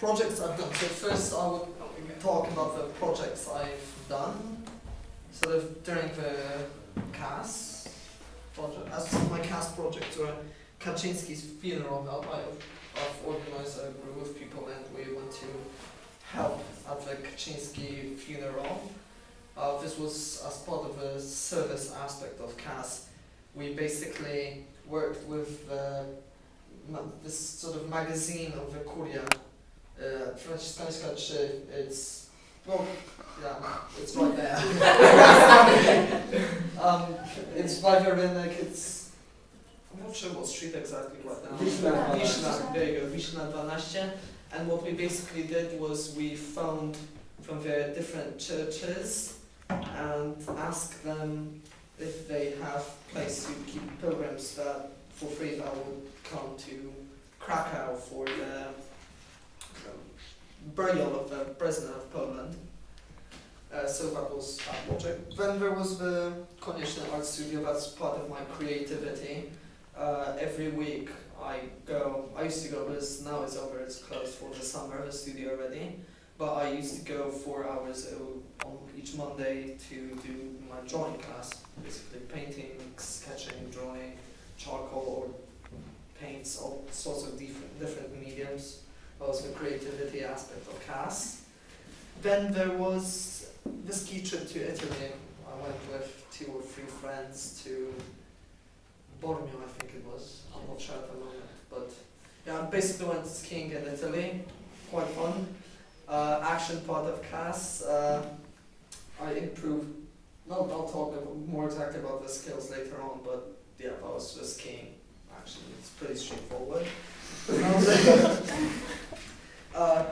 projects I've done. So first I would talk about the projects I've done. Sort of during the CAS project. As my CAS projects were Kaczynski's funeral, I've organized a group of people and we went to help at the Kaczynski funeral. This was as part of the service aspect of CAS. We basically worked with this sort of magazine of the Courier. Franciszkańska 3, it's, well, yeah, it's right there. It's by the Rynek, it's, I'm not sure what street exactly right now. Wiśna, there you go, Wiśna 12. And what we basically did was we phoned from the different churches and asked them if they have place to keep pilgrims that for free that would come to Krakow for the burial of the President of Poland. So that was that project. Then there was the Konieczny Art Studio, that's part of my creativity. Every week I used to go, but now it's over, it's closed for the summer, the studio already. But I used to go 4 hours on each Monday to do my drawing class, basically painting, sketching, drawing, charcoal or paints, all sorts of different mediums. That was the creativity aspect of CAS. Then there was the ski trip to Italy. I went with 2 or 3 friends to Bormio, I think it was. I'm not sure at the moment, but yeah, I basically went skiing in Italy. Quite fun. Action part of CAS. I improved. No, I'll talk more exactly about the skills later on, but yeah, that was just skiing. Actually, it's pretty straightforward.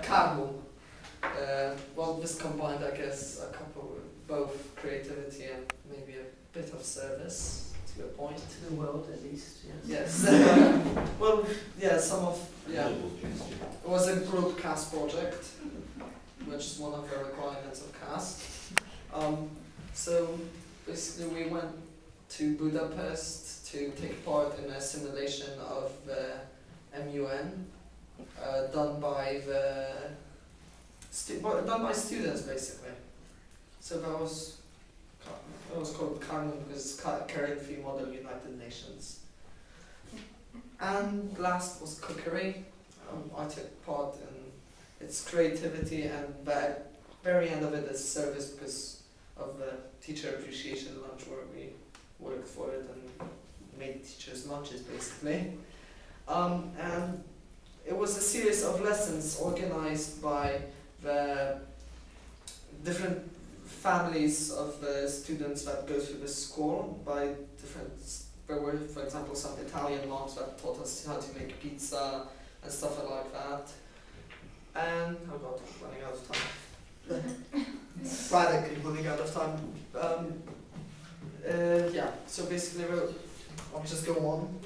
Cargo. Well, this combined, I guess, a couple of both creativity and maybe a bit of service to a point. To the world, at least. Yes. Well, yeah, it was a group CAS project, which is one of the requirements of CAS. So basically, we went to Budapest to take part in a simulation of the MUN, done by students basically. So that was called CARMUN because Carrying Free Model United Nations. And last was cookery. I took part in its creativity, and the very end of it is service because of the teacher appreciation lunch where we worked for it and made teachers lunches basically. And it was a series of lessons organized by the different families of the students that go through the school by different. There were, for example, some Italian moms that taught us how to make pizza and stuff like that. And oh god, I'm running out of time. Radically running out of time. Yeah, so basically, I'll just go on.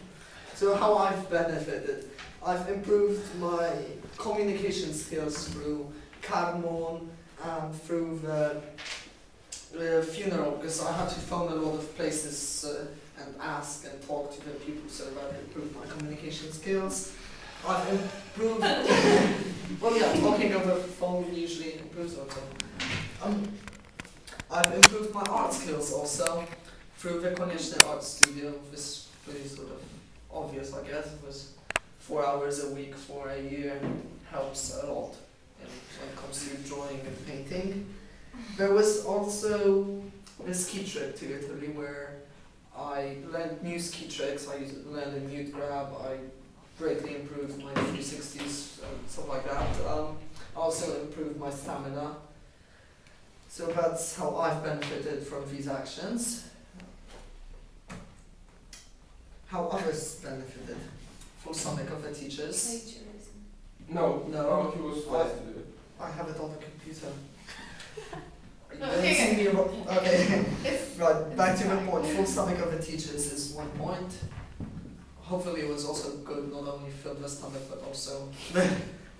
So how I've benefited. I've improved my communication skills through Carmon and through the funeral, because I had to phone a lot of places and ask and talk to the people, so that improved my communication skills. I've improved, well yeah, talking over the phone usually improves also. I've improved my art skills also through the Konieczny Art Studio. This pretty sort of obvious, I guess. It was 4 hours a week for a year, helps a lot when it comes to drawing and painting. There was also the ski trip to Italy where I learned new ski tricks. I learned a mute grab. I greatly improved my 360s and stuff like that. Also improved my stamina. So that's how I've benefited from these actions. How others benefited. Full summit of the teachers. Plagiarism. No, No. he was fast to do it. I have it on the computer. Okay. Okay. Right, back to the point. Full stomach of the teachers is 1 point. Hopefully it was also good, not only filled the stomach, but also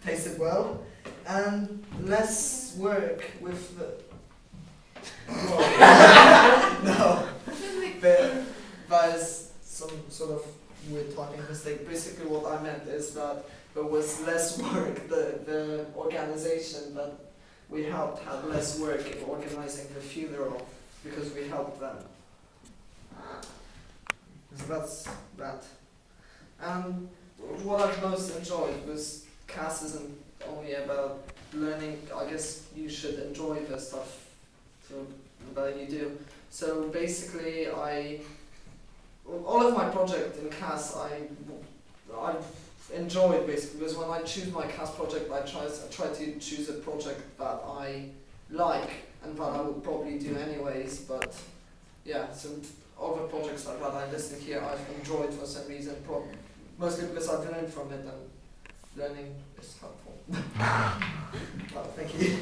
tasted well. And less work with the... No. That is some sort of weird typing mistake. Basically what I meant is that but was less work. The organization that we helped had less work in organizing the funeral because we helped them. So that's that. And what I've most enjoyed was CAS isn't only about learning. I guess you should enjoy the stuff that you do. So basically, all of my project in CAS I enjoyed basically, because when I choose my CAS project, I try to choose a project that I like and that I would probably do anyways. But yeah, so all the projects that I listed here I've enjoyed for some reason, mostly because I've learned from it, and learning is helpful. Well, thank you.